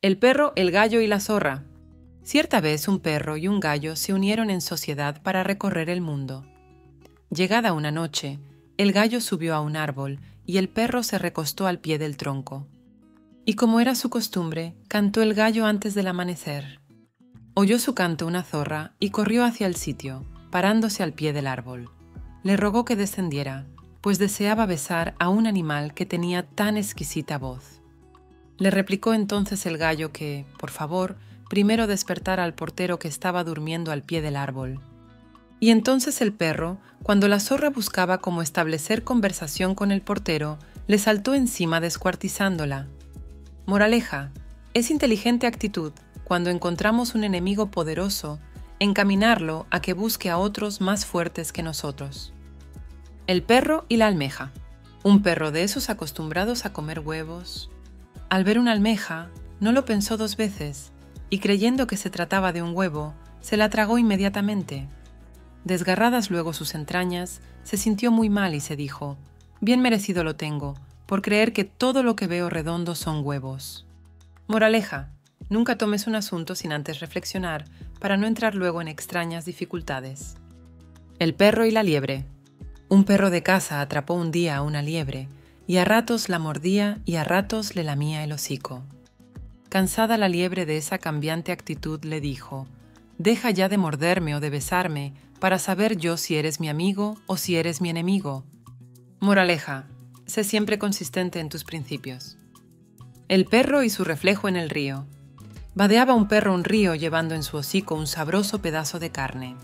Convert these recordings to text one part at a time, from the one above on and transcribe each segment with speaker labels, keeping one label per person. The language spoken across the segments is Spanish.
Speaker 1: El perro, el gallo y la zorra. Cierta vez un perro y un gallo se unieron en sociedad para recorrer el mundo. Llegada una noche, el gallo subió a un árbol y el perro se recostó al pie del tronco. Y como era su costumbre, cantó el gallo antes del amanecer. Oyó su canto una zorra y corrió hacia el sitio, parándose al pie del árbol. Le rogó que descendiera, pues deseaba besar a un animal que tenía tan exquisita voz. Le replicó entonces el gallo que, por favor, primero despertara al portero que estaba durmiendo al pie del árbol. Y entonces el perro, cuando la zorra buscaba cómo establecer conversación con el portero, le saltó encima descuartizándola. Moraleja: es inteligente actitud, cuando encontramos un enemigo poderoso, encaminarlo a que busque a otros más fuertes que nosotros. El perro y la almeja. Un perro de esos acostumbrados a comer huevos. Al ver una almeja, no lo pensó dos veces, y creyendo que se trataba de un huevo, se la tragó inmediatamente. Desgarradas luego sus entrañas, se sintió muy mal y se dijo: bien merecido lo tengo, por creer que todo lo que veo redondo son huevos. Moraleja: nunca tomes un asunto sin antes reflexionar, para no entrar luego en extrañas dificultades. El perro y la liebre. Un perro de casa atrapó un día a una liebre, y a ratos la mordía y a ratos le lamía el hocico. Cansada la liebre de esa cambiante actitud, le dijo: deja ya de morderme o de besarme, para saber yo si eres mi amigo o si eres mi enemigo. Moraleja: sé siempre consistente en tus principios. El perro y su reflejo en el río. Vadeaba un perro un río llevando en su hocico un sabroso pedazo de carne.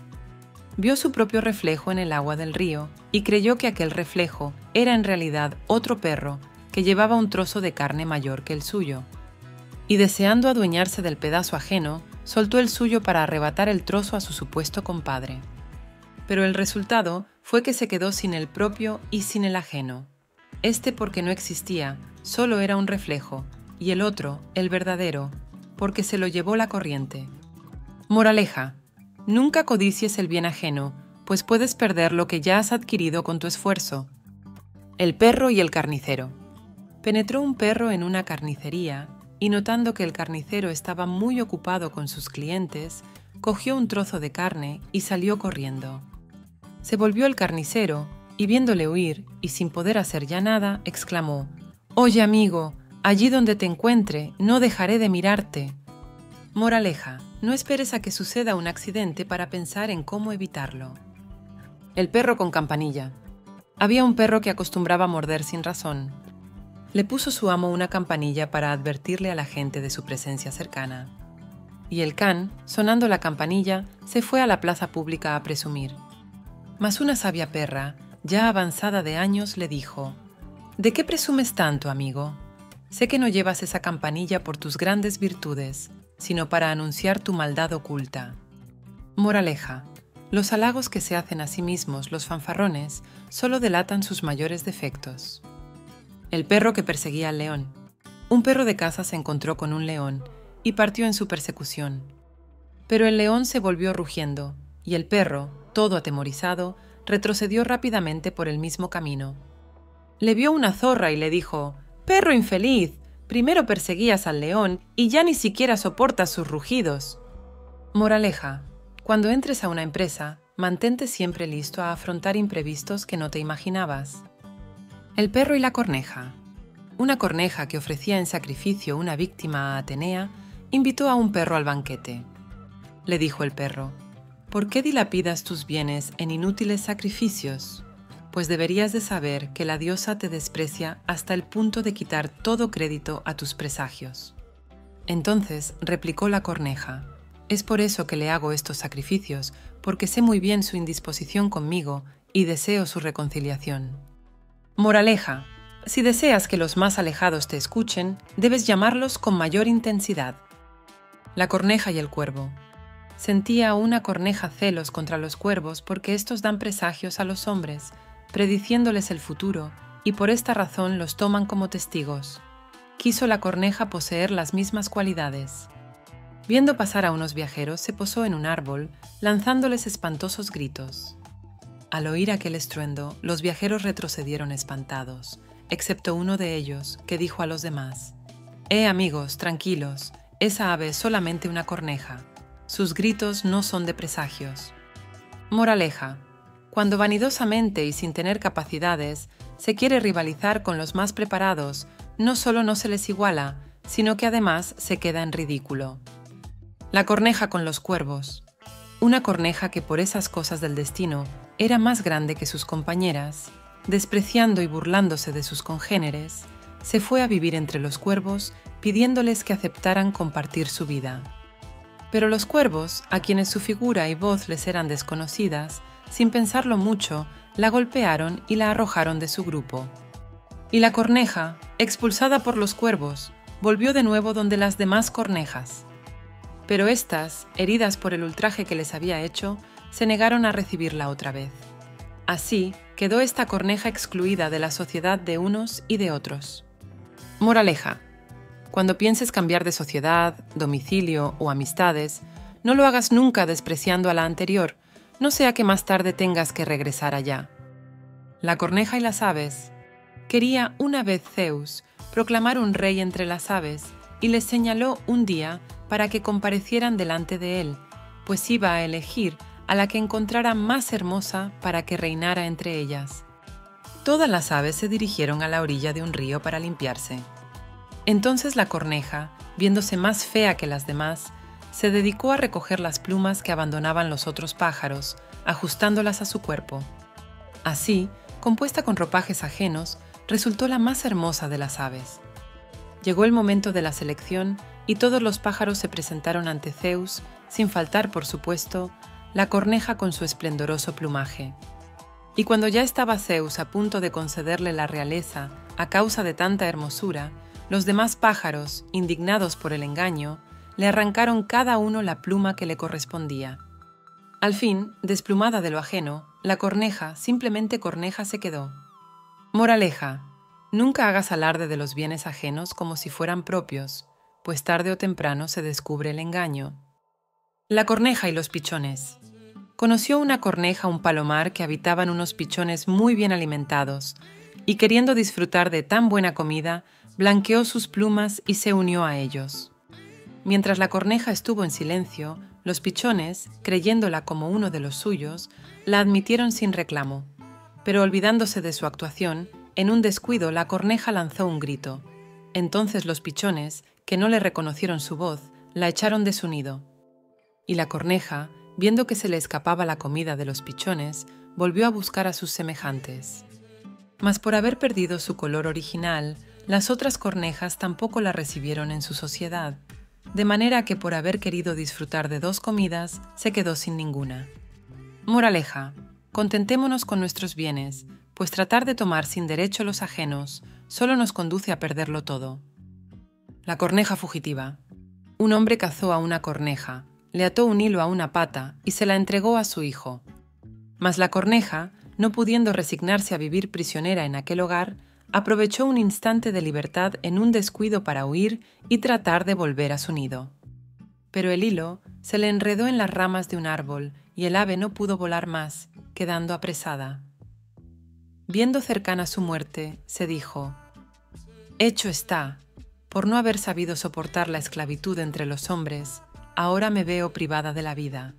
Speaker 1: Vio su propio reflejo en el agua del río y creyó que aquel reflejo era en realidad otro perro que llevaba un trozo de carne mayor que el suyo. Y deseando adueñarse del pedazo ajeno, soltó el suyo para arrebatar el trozo a su supuesto compadre. Pero el resultado fue que se quedó sin el propio y sin el ajeno. Este porque no existía, solo era un reflejo, y el otro, el verdadero, porque se lo llevó la corriente. Moraleja: nunca codicies el bien ajeno, pues puedes perder lo que ya has adquirido con tu esfuerzo. El perro y el carnicero. Penetró un perro en una carnicería y, notando que el carnicero estaba muy ocupado con sus clientes, cogió un trozo de carne y salió corriendo. Se volvió el carnicero y, viéndole huir y sin poder hacer ya nada, exclamó: «Oye, amigo, allí donde te encuentre, no dejaré de mirarte». Moraleja: no esperes a que suceda un accidente para pensar en cómo evitarlo. El perro con campanilla. Había un perro que acostumbraba a morder sin razón. Le puso su amo una campanilla para advertirle a la gente de su presencia cercana. Y el can, sonando la campanilla, se fue a la plaza pública a presumir. Mas una sabia perra, ya avanzada de años, le dijo: «¿De qué presumes tanto, amigo? Sé que no llevas esa campanilla por tus grandes virtudes, sino para anunciar tu maldad oculta». Moraleja: los halagos que se hacen a sí mismos los fanfarrones solo delatan sus mayores defectos. El perro que perseguía al león. Un perro de caza se encontró con un león y partió en su persecución. Pero el león se volvió rugiendo, y el perro, todo atemorizado, retrocedió rápidamente por el mismo camino. Le vio una zorra y le dijo: «Perro infeliz, primero perseguías al león y ya ni siquiera soportas sus rugidos». Moraleja: cuando entres a una empresa, mantente siempre listo a afrontar imprevistos que no te imaginabas. El perro y la corneja. Una corneja que ofrecía en sacrificio una víctima a Atenea invitó a un perro al banquete. Le dijo el perro: «¿Por qué dilapidas tus bienes en inútiles sacrificios? Pues deberías de saber que la diosa te desprecia hasta el punto de quitar todo crédito a tus presagios». Entonces replicó la corneja: «Es por eso que le hago estos sacrificios, porque sé muy bien su indisposición conmigo y deseo su reconciliación». Moraleja: si deseas que los más alejados te escuchen, debes llamarlos con mayor intensidad. La corneja y el cuervo. Sentía una corneja celos contra los cuervos porque estos dan presagios a los hombres, prediciéndoles el futuro, y por esta razón los toman como testigos. Quiso la corneja poseer las mismas cualidades. Viendo pasar a unos viajeros, se posó en un árbol, lanzándoles espantosos gritos. Al oír aquel estruendo, los viajeros retrocedieron espantados, excepto uno de ellos, que dijo a los demás: «Amigos, tranquilos, esa ave es solamente una corneja. Sus gritos no son de presagios. Moraleja: cuando vanidosamente y sin tener capacidades se quiere rivalizar con los más preparados, no solo no se les iguala, sino que además se queda en ridículo. La corneja con los cuervos. Una corneja que por esas cosas del destino era más grande que sus compañeras, despreciando y burlándose de sus congéneres, se fue a vivir entre los cuervos pidiéndoles que aceptaran compartir su vida. Pero los cuervos, a quienes su figura y voz les eran desconocidas, sin pensarlo mucho, la golpearon y la arrojaron de su grupo. Y la corneja, expulsada por los cuervos, volvió de nuevo donde las demás cornejas. Pero éstas, heridas por el ultraje que les había hecho, se negaron a recibirla otra vez. Así quedó esta corneja excluida de la sociedad de unos y de otros. Moraleja: cuando pienses cambiar de sociedad, domicilio o amistades, no lo hagas nunca despreciando a la anterior, no sea que más tarde tengas que regresar allá. La corneja y las aves. Quería una vez Zeus proclamar un rey entre las aves y les señaló un día para que comparecieran delante de él, pues iba a elegir a la que encontrara más hermosa para que reinara entre ellas. Todas las aves se dirigieron a la orilla de un río para limpiarse. Entonces la corneja, viéndose más fea que las demás, se dedicó a recoger las plumas que abandonaban los otros pájaros, ajustándolas a su cuerpo. Así, compuesta con ropajes ajenos, resultó la más hermosa de las aves. Llegó el momento de la selección y todos los pájaros se presentaron ante Zeus, sin faltar, por supuesto, la corneja con su esplendoroso plumaje. Y cuando ya estaba Zeus a punto de concederle la realeza a causa de tanta hermosura, los demás pájaros, indignados por el engaño, le arrancaron cada uno la pluma que le correspondía. Al fin, desplumada de lo ajeno, la corneja, simplemente corneja, se quedó. Moraleja: nunca hagas alarde de los bienes ajenos como si fueran propios, pues tarde o temprano se descubre el engaño. La corneja y los pichones. Conoció una corneja un palomar que habitaban unos pichones muy bien alimentados, y queriendo disfrutar de tan buena comida, blanqueó sus plumas y se unió a ellos. Mientras la corneja estuvo en silencio, los pichones, creyéndola como uno de los suyos, la admitieron sin reclamo. Pero olvidándose de su actuación, en un descuido la corneja lanzó un grito. Entonces los pichones, que no le reconocieron su voz, la echaron de su nido. Y la corneja, viendo que se le escapaba la comida de los pichones, volvió a buscar a sus semejantes. Mas por haber perdido su color original, las otras cornejas tampoco la recibieron en su sociedad, de manera que por haber querido disfrutar de 2 comidas, se quedó sin ninguna. Moraleja: contentémonos con nuestros bienes, pues tratar de tomar sin derecho los ajenos solo nos conduce a perderlo todo. La corneja fugitiva. Un hombre cazó a una corneja, le ató un hilo a una pata y se la entregó a su hijo. Mas la corneja, no pudiendo resignarse a vivir prisionera en aquel hogar, aprovechó un instante de libertad en un descuido para huir y tratar de volver a su nido. Pero el hilo se le enredó en las ramas de un árbol y el ave no pudo volar más, quedando apresada. Viendo cercana su muerte, se dijo: «Hecho está, por no haber sabido soportar la esclavitud entre los hombres, ahora me veo privada de la vida».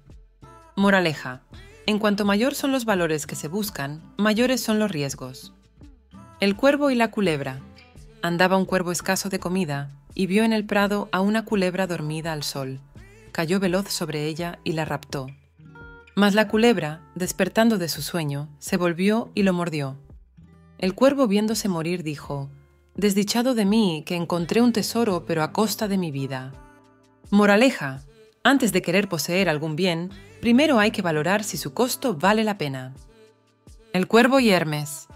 Speaker 1: Moraleja: en cuanto mayor son los valores que se buscan, mayores son los riesgos. El cuervo y la culebra. Andaba un cuervo escaso de comida y vio en el prado a una culebra dormida al sol. Cayó veloz sobre ella y la raptó. Mas la culebra, despertando de su sueño, se volvió y lo mordió. El cuervo, viéndose morir, dijo: «Desdichado de mí, que encontré un tesoro, pero a costa de mi vida». Moraleja: antes de querer poseer algún bien, primero hay que valorar si su costo vale la pena. El cuervo y Hermes.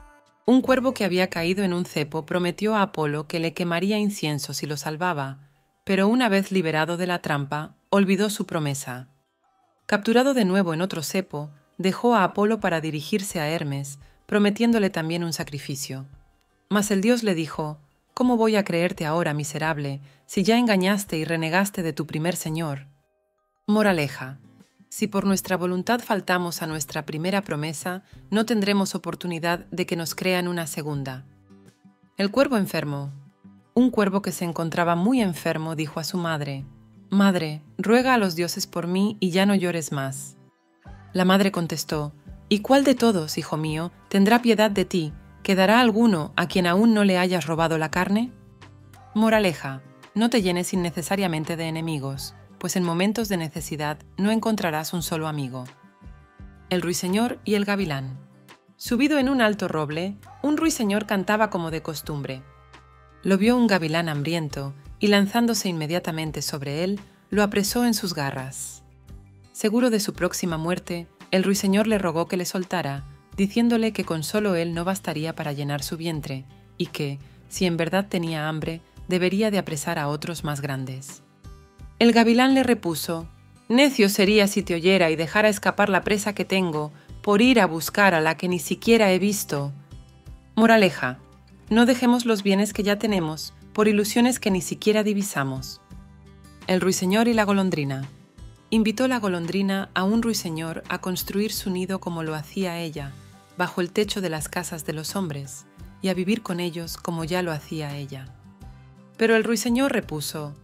Speaker 1: Un cuervo que había caído en un cepo prometió a Apolo que le quemaría incienso si lo salvaba, pero una vez liberado de la trampa, olvidó su promesa. Capturado de nuevo en otro cepo, dejó a Apolo para dirigirse a Hermes, prometiéndole también un sacrificio. Mas el dios le dijo: «¿Cómo voy a creerte ahora, miserable, si ya engañaste y renegaste de tu primer señor?» Moraleja: si por nuestra voluntad faltamos a nuestra primera promesa, no tendremos oportunidad de que nos crean una segunda. El cuervo enfermo. Un cuervo que se encontraba muy enfermo dijo a su madre: «Madre, ruega a los dioses por mí y ya no llores más». La madre contestó: «¿Y cuál de todos, hijo mío, tendrá piedad de ti? ¿Quedará alguno a quien aún no le hayas robado la carne?». Moraleja: no te llenes innecesariamente de enemigos, pues en momentos de necesidad no encontrarás un solo amigo. El ruiseñor y el gavilán. Subido en un alto roble, un ruiseñor cantaba como de costumbre. Lo vio un gavilán hambriento y, lanzándose inmediatamente sobre él, lo apresó en sus garras. Seguro de su próxima muerte, el ruiseñor le rogó que le soltara, diciéndole que con solo él no bastaría para llenar su vientre y que, si en verdad tenía hambre, debería de apresar a otros más grandes. El gavilán le repuso: «Necio sería si te oyera y dejara escapar la presa que tengo por ir a buscar a la que ni siquiera he visto». Moraleja: no dejemos los bienes que ya tenemos por ilusiones que ni siquiera divisamos. El ruiseñor y la golondrina. Invitó la golondrina a un ruiseñor a construir su nido como lo hacía ella, bajo el techo de las casas de los hombres, y a vivir con ellos como ya lo hacía ella. Pero el ruiseñor repuso: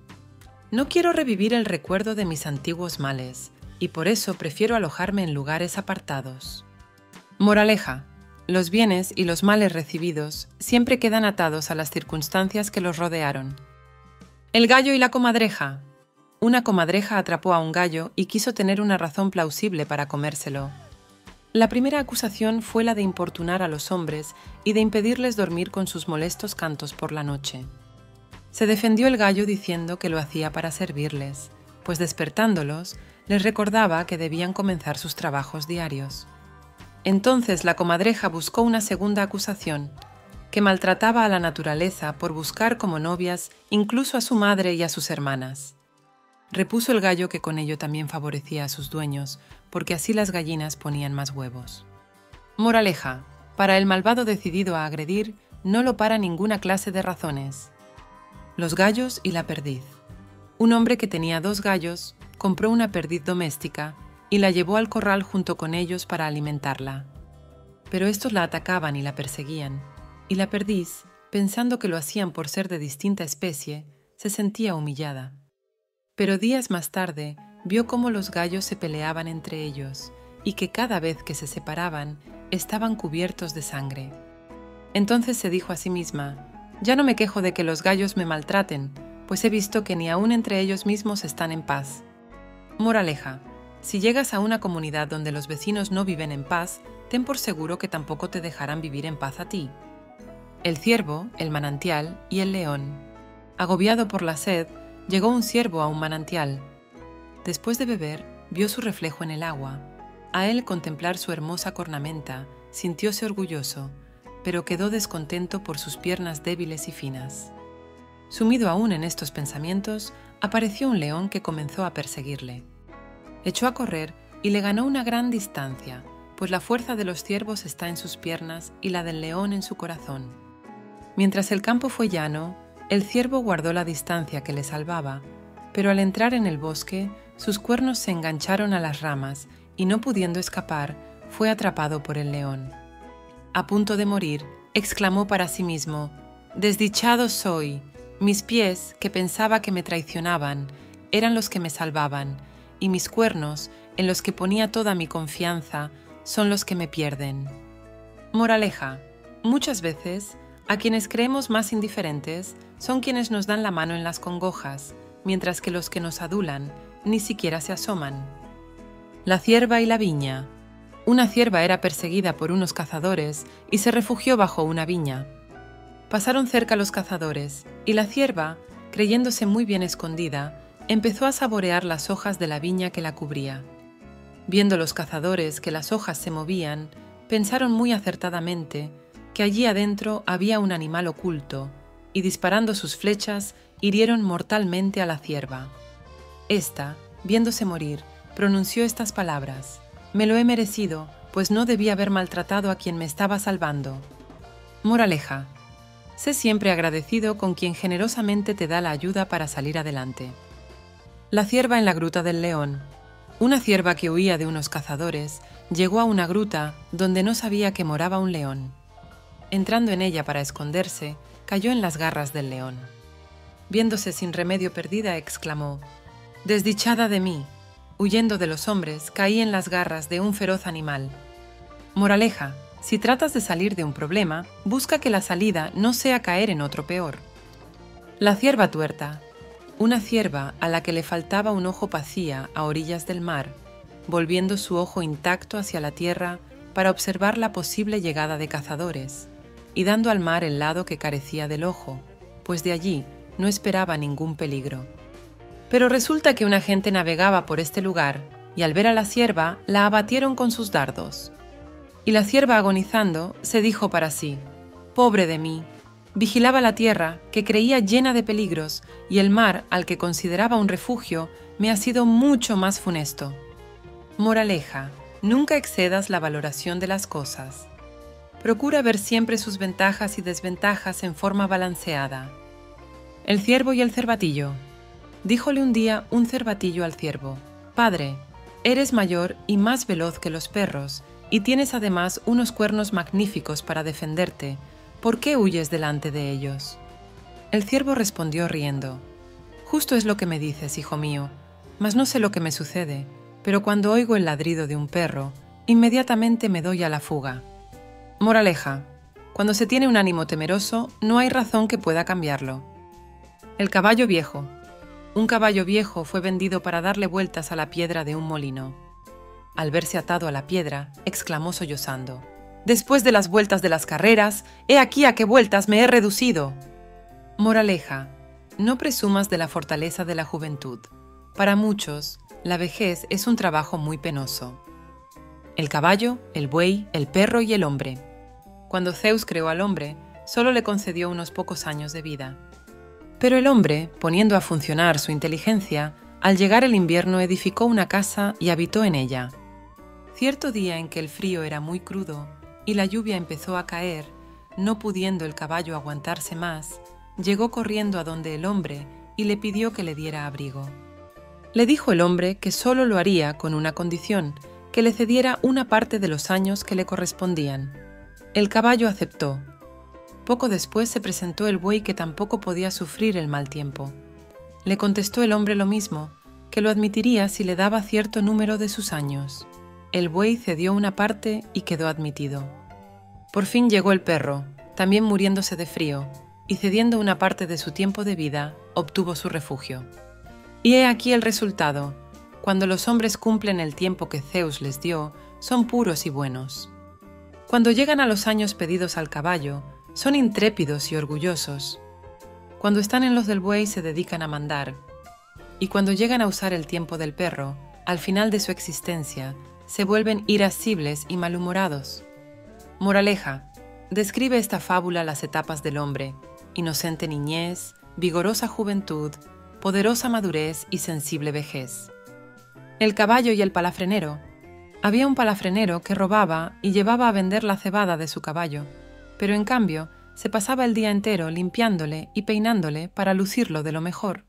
Speaker 1: «No quiero revivir el recuerdo de mis antiguos males, y por eso prefiero alojarme en lugares apartados». Moraleja: los bienes y los males recibidos siempre quedan atados a las circunstancias que los rodearon. El gallo y la comadreja. Una comadreja atrapó a un gallo y quiso tener una razón plausible para comérselo. La primera acusación fue la de importunar a los hombres y de impedirles dormir con sus molestos cantos por la noche. Se defendió el gallo diciendo que lo hacía para servirles, pues despertándolos, les recordaba que debían comenzar sus trabajos diarios. Entonces la comadreja buscó una segunda acusación, que maltrataba a la naturaleza por buscar como novias incluso a su madre y a sus hermanas. Repuso el gallo que con ello también favorecía a sus dueños, porque así las gallinas ponían más huevos. Moraleja: para el malvado decidido a agredir, no lo para ninguna clase de razones. Los gallos y la perdiz. Un hombre que tenía 2 gallos compró una perdiz doméstica y la llevó al corral junto con ellos para alimentarla. Pero estos la atacaban y la perseguían, y la perdiz, pensando que lo hacían por ser de distinta especie, se sentía humillada. Pero días más tarde vio cómo los gallos se peleaban entre ellos y que cada vez que se separaban estaban cubiertos de sangre. Entonces se dijo a sí misma: «Ya no me quejo de que los gallos me maltraten, pues he visto que ni aun entre ellos mismos están en paz». Moraleja: si llegas a una comunidad donde los vecinos no viven en paz, ten por seguro que tampoco te dejarán vivir en paz a ti. El ciervo, el manantial y el león. Agobiado por la sed, llegó un ciervo a un manantial. Después de beber, vio su reflejo en el agua. A él contemplar su hermosa cornamenta, sintióse orgulloso, pero quedó descontento por sus piernas débiles y finas. Sumido aún en estos pensamientos, apareció un león que comenzó a perseguirle. Echó a correr y le ganó una gran distancia, pues la fuerza de los ciervos está en sus piernas y la del león en su corazón. Mientras el campo fue llano, el ciervo guardó la distancia que le salvaba, pero al entrar en el bosque, sus cuernos se engancharon a las ramas y, no pudiendo escapar, fue atrapado por el león. A punto de morir, exclamó para sí mismo: «Desdichado soy. Mis pies, que pensaba que me traicionaban, eran los que me salvaban, y mis cuernos, en los que ponía toda mi confianza, son los que me pierden». Moraleja: muchas veces, a quienes creemos más indiferentes son quienes nos dan la mano en las congojas, mientras que los que nos adulan ni siquiera se asoman. La cierva y la viña. Una cierva era perseguida por unos cazadores y se refugió bajo una viña. Pasaron cerca los cazadores, y la cierva, creyéndose muy bien escondida, empezó a saborear las hojas de la viña que la cubría. Viendo los cazadores que las hojas se movían, pensaron muy acertadamente que allí adentro había un animal oculto, y disparando sus flechas, hirieron mortalmente a la cierva. Esta, viéndose morir, pronunció estas palabras: «Me lo he merecido, pues no debí haber maltratado a quien me estaba salvando». Moraleja: sé siempre agradecido con quien generosamente te da la ayuda para salir adelante. La cierva en la gruta del león. Una cierva que huía de unos cazadores llegó a una gruta donde no sabía que moraba un león. Entrando en ella para esconderse, cayó en las garras del león. Viéndose sin remedio perdida, exclamó: Desdichada de mí, huyendo de los hombres, caí en las garras de un feroz animal. Moraleja: si tratas de salir de un problema, busca que la salida no sea caer en otro peor. La cierva tuerta. Una cierva a la que le faltaba un ojo pacía a orillas del mar, volviendo su ojo intacto hacia la tierra para observar la posible llegada de cazadores, y dando al mar el lado que carecía del ojo, pues de allí no esperaba ningún peligro. Pero resulta que una gente navegaba por este lugar, y al ver a la cierva la abatieron con sus dardos. Y la cierva, agonizando, se dijo para sí: «Pobre de mí». Vigilaba la tierra, que creía llena de peligros, y el mar, al que consideraba un refugio, me ha sido mucho más funesto. Moraleja: nunca excedas la valoración de las cosas. Procura ver siempre sus ventajas y desventajas en forma balanceada. El ciervo y el cervatillo. Díjole un día un cervatillo al ciervo: «Padre, eres mayor y más veloz que los perros, y tienes además unos cuernos magníficos para defenderte. ¿Por qué huyes delante de ellos?». El ciervo respondió riendo: «Justo es lo que me dices, hijo mío, mas no sé lo que me sucede, pero cuando oigo el ladrido de un perro, inmediatamente me doy a la fuga». Moraleja: cuando se tiene un ánimo temeroso, no hay razón que pueda cambiarlo. El caballo viejo. Un caballo viejo fue vendido para darle vueltas a la piedra de un molino. Al verse atado a la piedra, exclamó sollozando: «Después de las vueltas de las carreras, he aquí a qué vueltas me he reducido». Moraleja: no presumas de la fortaleza de la juventud. Para muchos, la vejez es un trabajo muy penoso. El caballo, el buey, el perro y el hombre. Cuando Zeus creó al hombre, solo le concedió unos pocos años de vida. Pero el hombre, poniendo a funcionar su inteligencia, al llegar el invierno edificó una casa y habitó en ella. Cierto día en que el frío era muy crudo y la lluvia empezó a caer, no pudiendo el caballo aguantarse más, llegó corriendo a donde el hombre y le pidió que le diera abrigo. Le dijo el hombre que solo lo haría con una condición: que le cediera una parte de los años que le correspondían. El caballo aceptó. Poco después se presentó el buey, que tampoco podía sufrir el mal tiempo. Le contestó el hombre lo mismo, que lo admitiría si le daba cierto número de sus años. El buey cedió una parte y quedó admitido. Por fin llegó el perro, también muriéndose de frío, y cediendo una parte de su tiempo de vida, obtuvo su refugio. Y he aquí el resultado: cuando los hombres cumplen el tiempo que Zeus les dio, son puros y buenos. Cuando llegan a los años pedidos al caballo, son intrépidos y orgullosos. Cuando están en los del buey, se dedican a mandar. Y cuando llegan a usar el tiempo del perro, al final de su existencia, se vuelven irascibles y malhumorados. Moraleja: describe esta fábula las etapas del hombre: inocente niñez, vigorosa juventud, poderosa madurez y sensible vejez. El caballo y el palafrenero. Había un palafrenero que robaba y llevaba a vender la cebada de su caballo, pero en cambio se pasaba el día entero limpiándole y peinándole para lucirlo de lo mejor.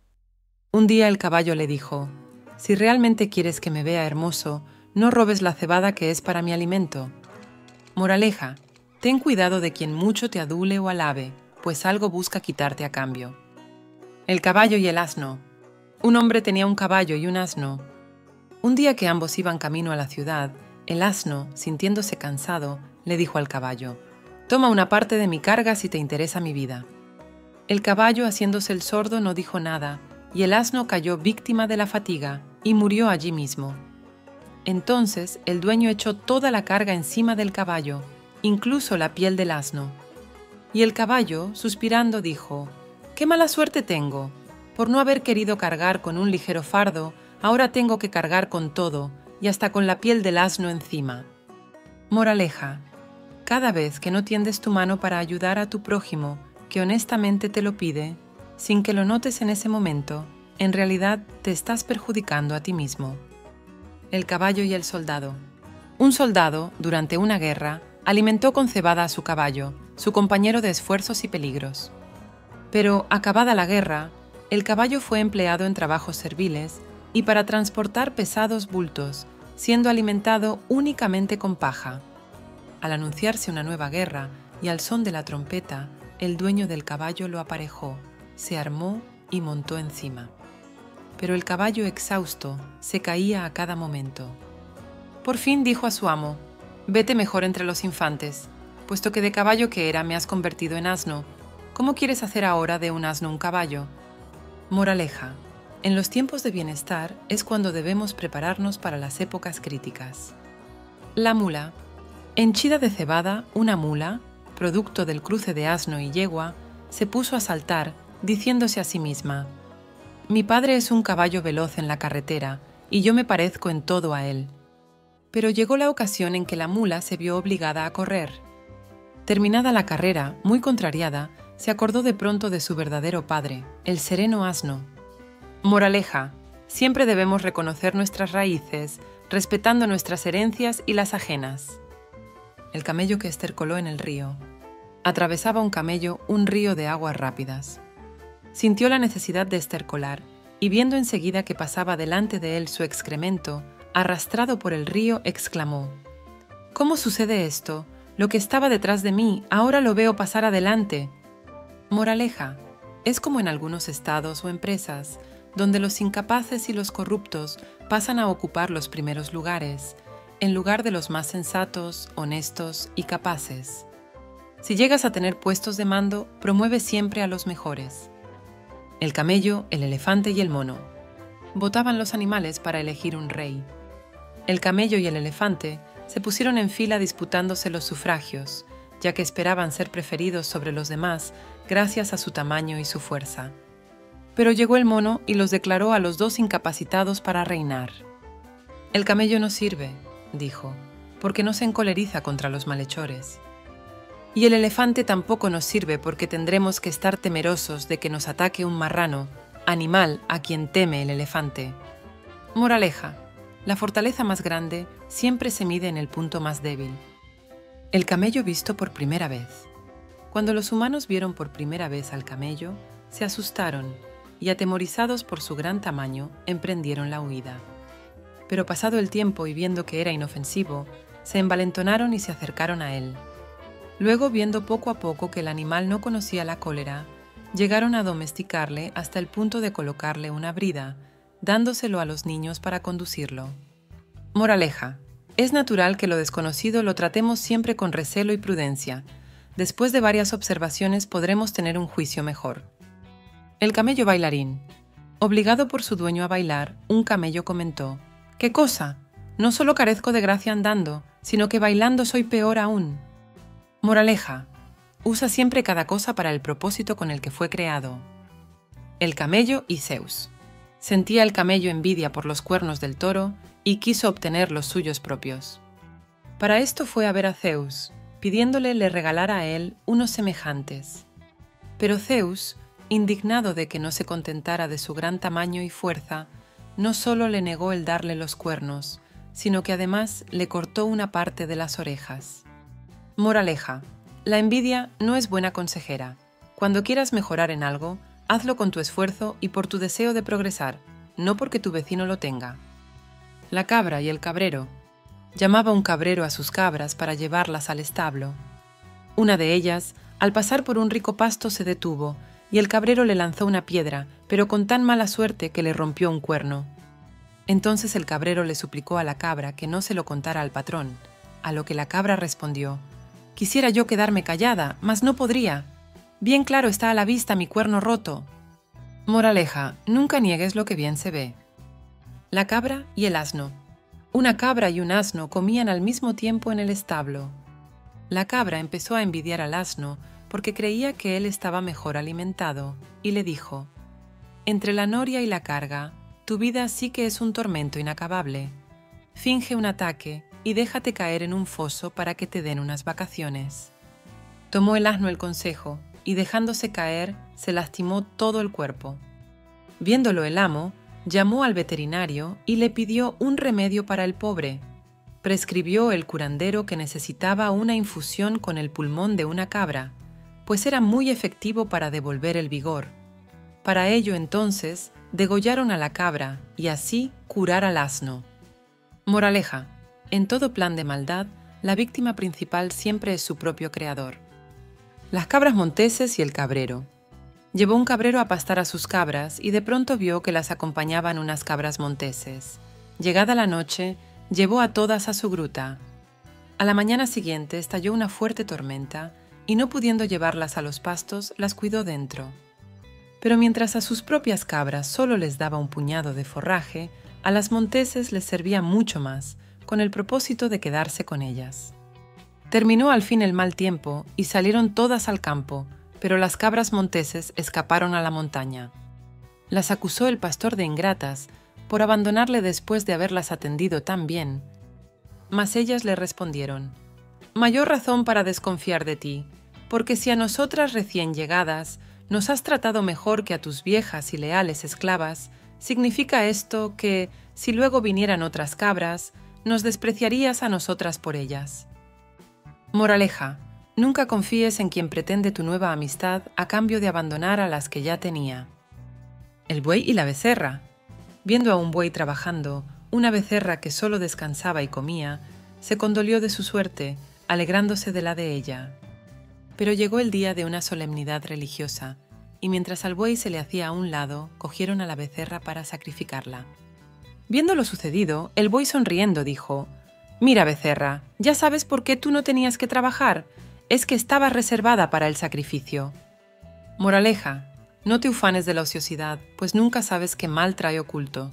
Speaker 1: Un día el caballo le dijo: «Si realmente quieres que me vea hermoso, no robes la cebada que es para mi alimento». Moraleja: ten cuidado de quien mucho te adule o alabe, pues algo busca quitarte a cambio. El caballo y el asno. Un hombre tenía un caballo y un asno. Un día que ambos iban camino a la ciudad, el asno, sintiéndose cansado, le dijo al caballo: «Toma una parte de mi carga si te interesa mi vida». El caballo, haciéndose el sordo, no dijo nada, y el asno cayó víctima de la fatiga y murió allí mismo. Entonces el dueño echó toda la carga encima del caballo, incluso la piel del asno. Y el caballo, suspirando, dijo: «¡Qué mala suerte tengo! Por no haber querido cargar con un ligero fardo, ahora tengo que cargar con todo, y hasta con la piel del asno encima». Moraleja: cada vez que no tiendes tu mano para ayudar a tu prójimo, que honestamente te lo pide, sin que lo notes en ese momento, en realidad te estás perjudicando a ti mismo. El caballo y el soldado. Un soldado, durante una guerra, alimentó con cebada a su caballo, su compañero de esfuerzos y peligros. Pero, acabada la guerra, el caballo fue empleado en trabajos serviles y para transportar pesados bultos, siendo alimentado únicamente con paja. Al anunciarse una nueva guerra y al son de la trompeta, el dueño del caballo lo aparejó, se armó y montó encima. pero el caballo exhausto se caía a cada momento. Por fin dijo a su amo: «Vete mejor entre los infantes, puesto que de caballo que era me has convertido en asno. ¿Cómo quieres hacer ahora de un asno un caballo?». Moraleja: en los tiempos de bienestar es cuando debemos prepararnos para las épocas críticas. La mula. Henchida de cebada, una mula, producto del cruce de asno y yegua, se puso a saltar, diciéndose a sí misma: «Mi padre es un caballo veloz en la carretera, y yo me parezco en todo a él». Pero llegó la ocasión en que la mula se vio obligada a correr. Terminada la carrera, muy contrariada, se acordó de pronto de su verdadero padre, el sereno asno. Moraleja: siempre debemos reconocer nuestras raíces, respetando nuestras herencias y las ajenas. El camello que estercoló en el río. Atravesaba un camello un río de aguas rápidas. Sintió la necesidad de estercolar, y viendo enseguida que pasaba delante de él su excremento, arrastrado por el río, exclamó: «¿Cómo sucede esto? Lo que estaba detrás de mí, ahora lo veo pasar adelante». Moraleja: es como en algunos estados o empresas, donde los incapaces y los corruptos pasan a ocupar los primeros lugares, en lugar de los más sensatos, honestos y capaces. Si llegas a tener puestos de mando, promueve siempre a los mejores. El camello, el elefante y el mono. Votaban los animales para elegir un rey. El camello y el elefante se pusieron en fila disputándose los sufragios, ya que esperaban ser preferidos sobre los demás gracias a su tamaño y su fuerza. Pero llegó el mono y los declaró a los dos incapacitados para reinar. «El camello no sirve», dijo, «porque no se encoleriza contra los malhechores. Y el elefante tampoco nos sirve porque tendremos que estar temerosos de que nos ataque un marrano, animal a quien teme el elefante». Moraleja: la fortaleza más grande siempre se mide en el punto más débil. El camello visto por primera vez. Cuando los humanos vieron por primera vez al camello, se asustaron y, atemorizados por su gran tamaño, emprendieron la huida. Pero pasado el tiempo y viendo que era inofensivo, se envalentonaron y se acercaron a él. Luego, viendo poco a poco que el animal no conocía la cólera, llegaron a domesticarle hasta el punto de colocarle una brida, dándoselo a los niños para conducirlo. Moraleja: es natural que lo desconocido lo tratemos siempre con recelo y prudencia. Después de varias observaciones podremos tener un juicio mejor. El camello bailarín. Obligado por su dueño a bailar, un camello comentó: «¿Qué cosa? No solo carezco de gracia andando, sino que bailando soy peor aún». Moraleja: usa siempre cada cosa para el propósito con el que fue creado. El camello y Zeus. Sentía el camello envidia por los cuernos del toro y quiso obtener los suyos propios. Para esto fue a ver a Zeus, pidiéndole le regalara a él unos semejantes. Pero Zeus, indignado de que no se contentara de su gran tamaño y fuerza, no solo le negó el darle los cuernos, sino que además le cortó una parte de las orejas. Moraleja: la envidia no es buena consejera. Cuando quieras mejorar en algo, hazlo con tu esfuerzo y por tu deseo de progresar, no porque tu vecino lo tenga. La cabra y el cabrero. Llamaba un cabrero a sus cabras para llevarlas al establo. Una de ellas, al pasar por un rico pasto, se detuvo, y el cabrero le lanzó una piedra, pero con tan mala suerte que le rompió un cuerno. Entonces el cabrero le suplicó a la cabra que no se lo contara al patrón, a lo que la cabra respondió: «Quisiera yo quedarme callada, mas no podría. Bien claro está a la vista mi cuerno roto». Moraleja: nunca niegues lo que bien se ve. La cabra y el asno. Una cabra y un asno comían al mismo tiempo en el establo. La cabra empezó a envidiar al asno porque creía que él estaba mejor alimentado, y le dijo: «Entre la noria y la carga, tu vida sí que es un tormento inacabable. Finge un ataque y déjate caer en un foso para que te den unas vacaciones». Tomó el asno el consejo, y dejándose caer, se lastimó todo el cuerpo. Viéndolo el amo, llamó al veterinario y le pidió un remedio para el pobre. Prescribió el curandero que necesitaba una infusión con el pulmón de una cabra, pues era muy efectivo para devolver el vigor. Para ello, entonces, degollaron a la cabra y así curar al asno. Moraleja: en todo plan de maldad, la víctima principal siempre es su propio creador. Las cabras monteses y el cabrero. Llevó un cabrero a pastar a sus cabras y de pronto vio que las acompañaban unas cabras monteses. Llegada la noche, llevó a todas a su gruta. A la mañana siguiente estalló una fuerte tormenta y no pudiendo llevarlas a los pastos, las cuidó dentro. Pero mientras a sus propias cabras solo les daba un puñado de forraje, a las monteses les servía mucho más, con el propósito de quedarse con ellas. Terminó al fin el mal tiempo y salieron todas al campo, pero las cabras monteses escaparon a la montaña. Las acusó el pastor de ingratas por abandonarle después de haberlas atendido tan bien. Mas ellas le respondieron: «Mayor razón para desconfiar de ti, porque si a nosotras recién llegadas nos has tratado mejor que a tus viejas y leales esclavas, significa esto que, si luego vinieran otras cabras, nos despreciarías a nosotras por ellas». Moraleja: nunca confíes en quien pretende tu nueva amistad a cambio de abandonar a las que ya tenía. El buey y la becerra. Viendo a un buey trabajando, una becerra que solo descansaba y comía, se condolió de su suerte, alegrándose de la de ella. Pero llegó el día de una solemnidad religiosa, y mientras al buey se le hacía a un lado, cogieron a la becerra para sacrificarla. Viendo lo sucedido, el buey sonriendo dijo: «Mira, becerra, ya sabes por qué tú no tenías que trabajar, es que estabas reservada para el sacrificio». Moraleja: no te ufanes de la ociosidad, pues nunca sabes qué mal trae oculto.